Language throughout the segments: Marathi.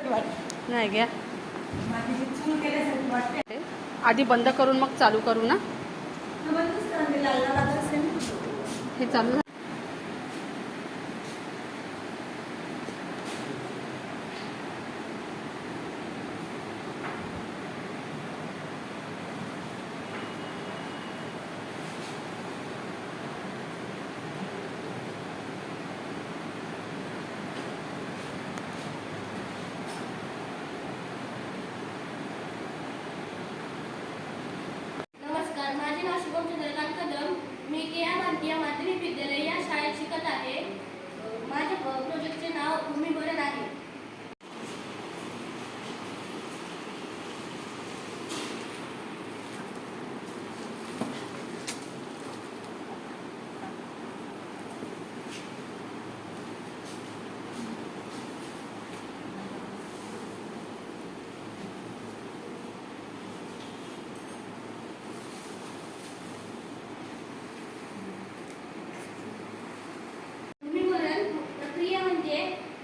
नाही घ्या आधी बंद करून मग चालू करू ना. हे चालू माझे नाव शुभम चंद्रकांत कदम. मी के.आ. भारतीय माध्यमिक विद्यालय या शाळेत शिकत आहे. माझ्या प्रोजेक्टचे नाव भूमिभरण आहे.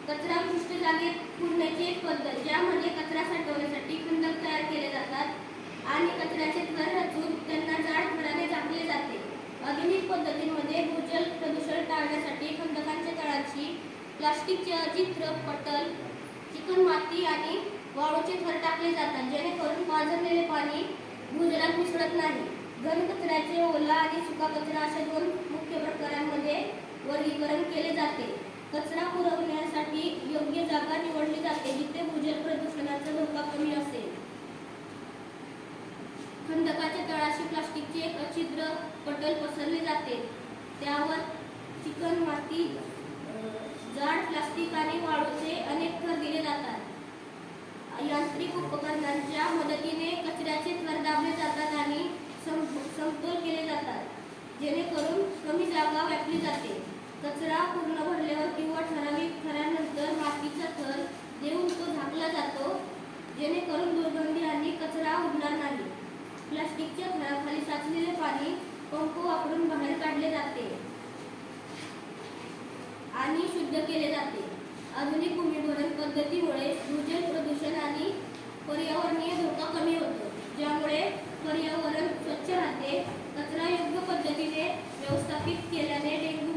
कचरा विशिष्ट जागेत पुरण्याची एक पद्धत, ज्यामध्ये कचरा साठवण्यासाठी खंदक तयार केले जातात आणि कचऱ्याचे थर रचून त्यांना जाड थराने झाकले जाते. आधुनिक पद्धतींमध्ये भूजल प्रदूषण टाळण्यासाठी खंदकांच्या तळाशी प्लास्टिकचे चित्र, पटल, चिकणमाती आणि वाळूचे थर टाकले जातात, जेणेकरून पाझरलेले पाणी भूजलात मिसळत नाही. घनकचऱ्याचे ओला आणि सुका कचरा अशा दोन मुख्य प्रकारांमध्ये वर्गीकरण केले जाते. कचरा पुरवण्यासाठी योग्य जागा निवडली जाते, जिथे भूजल प्रदूषणाचा धोका कमी असेल. खंदकाच्या तळाशी प्लास्टिकचे एक छिद्र पटल पसरले जाते. त्यावर चिकणमाती, जाड प्लास्टिक आणि वाळूचे अनेक थर दिले जातात. यांत्रिक उपकरणांच्या मदतीने कचऱ्याचे थर दाबले जातात आणि समतोल केले जातात, जेणेकरून कमी जागा व्यापली जाते. कचरा पूर्ण भरल्यावर किंवा ठराविक थरानंतर मातीचा थर देऊन तो झाकला जातो, जेणेकरून दुर्गंधी आणि कचरा उडणार नाही. प्लास्टिकच्या थराखाली साचलेले पाणी पंप वापरून बाहेर काढले जाते आणि शुद्ध केले जाते. आधुनिक भूमिभरण पद्धतीमुळे भूजल प्रदूषण आणि पर्यावरणीय धोका कमी होतो, ज्यामुळे पर्यावरण स्वच्छ राहते. कचरा योग्य पद्धतीने व्यवस्थापित केल्याने डेंग्यू